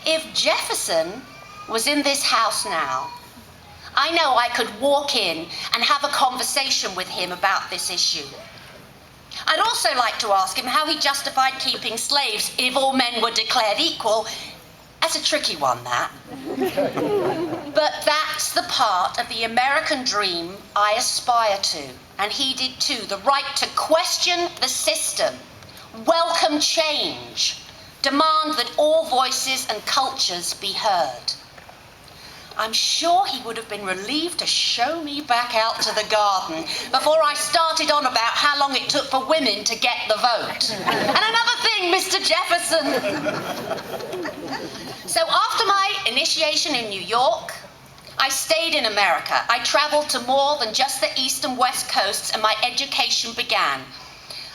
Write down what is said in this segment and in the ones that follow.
If Jefferson was in this house now, I know I could walk in and have a conversation with him about this issue. I'd also like to ask him how he justified keeping slaves if all men were declared equal. That's a tricky one, that. But that's the part of the American dream I aspire to, and he did too. The right to question the system, welcome change, demand that all voices and cultures be heard. I'm sure he would have been relieved to show me back out to the garden before I started on about how long it took for women to get the vote. And another thing, Mr. Jefferson. So after my initiation in New York, I stayed in America. I traveled to more than just the East and West coasts, and my education began.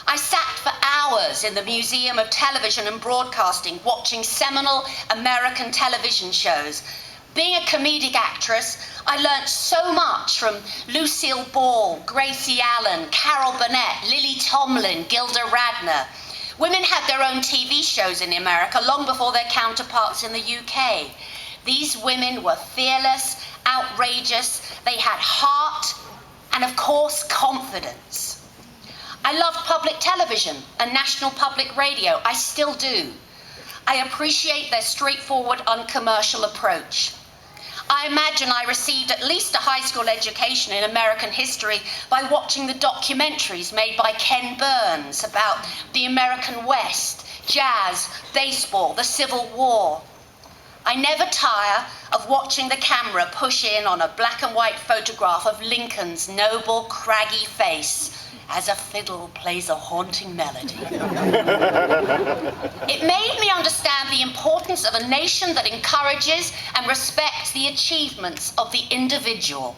I sat for hours in the Museum of Television and Broadcasting, watching seminal American television shows. Being a comedic actress, I learnt so much from Lucille Ball, Gracie Allen, Carol Burnett, Lily Tomlin, Gilda Radner. Women had their own TV shows in America long before their counterparts in the UK. These women were fearless, outrageous, they had heart, and of course, confidence. I loved public television and national public radio. I still do. I appreciate their straightforward, uncommercial approach. I imagine I received at least a high school education in American history by watching the documentaries made by Ken Burns about the American West, jazz, baseball, the Civil War. I never tire of watching the camera push in on a black and white photograph of Lincoln's noble, craggy face as a fiddle plays a haunting melody. It made me understand the importance of a nation that encourages and respects the achievements of the individual.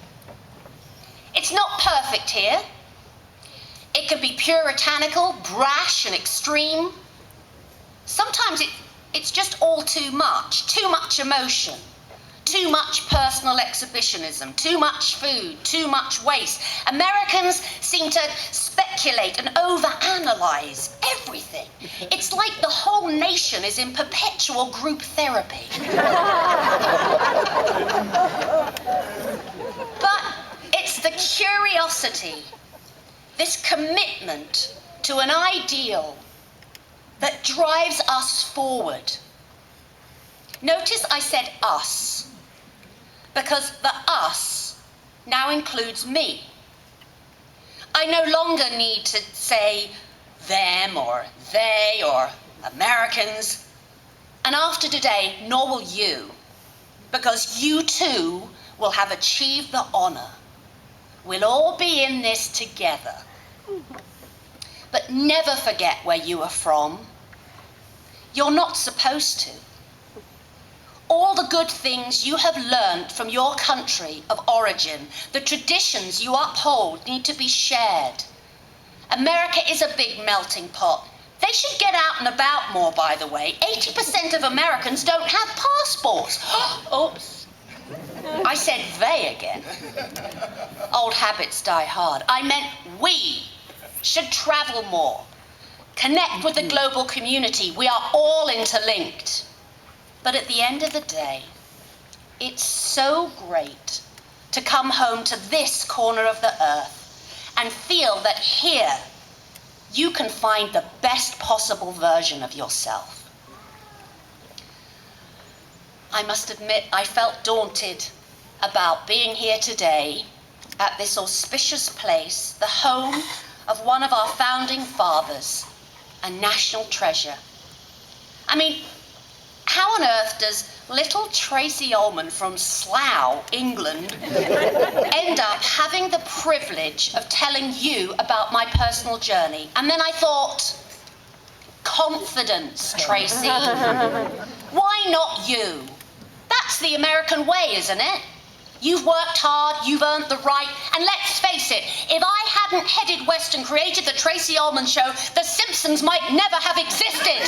It's not perfect here. It can be puritanical, brash, and extreme. Sometimes it's just all too much emotion. Too much personal exhibitionism, too much food, too much waste. Americans seem to speculate and overanalyze everything. It's like the whole nation is in perpetual group therapy. But it's the curiosity, this commitment to an ideal that drives us forward. Notice I said us, because the us now includes me. I no longer need to say them or they or Americans. And after today, nor will you, because you too will have achieved the honor. We'll all be in this together. But never forget where you are from. You're not supposed to. All the good things you have learned from your country of origin, the traditions you uphold, need to be shared. America is a big melting pot. They should get out and about more, by the way. 80% of Americans don't have passports. Oops. I said they again. Old habits die hard. I meant we should travel more. Connect with the global community. We are all interlinked. But at the end of the day, it's so great to come home to this corner of the earth and feel that here you can find the best possible version of yourself. I must admit, I felt daunted about being here today at this auspicious place, the home of one of our founding fathers, a national treasure. I mean, how on earth does little Tracey Ullman from Slough, England, end up having the privilege of telling you about my personal journey? And then I thought, confidence, Tracey. Why not you? That's the American way, isn't it? You've worked hard, you've earned the right, and let's face it, if I hadn't headed west and created the Tracey Ullman Show, The Simpsons might never have existed.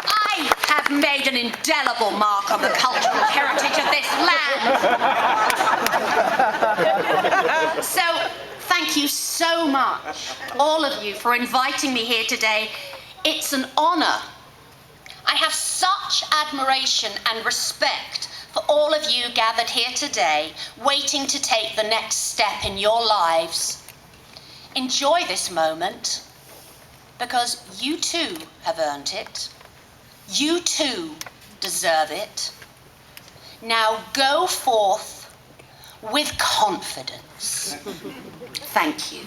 I have made an indelible mark on the cultural heritage of this land. So, thank you so so much, all of you, for inviting me here today. It's an honor. I have such admiration and respect for all of you gathered here today, waiting to take the next step in your lives. Enjoy this moment, because you too have earned it. You too deserve it. Now go forth with confidence. Thank you.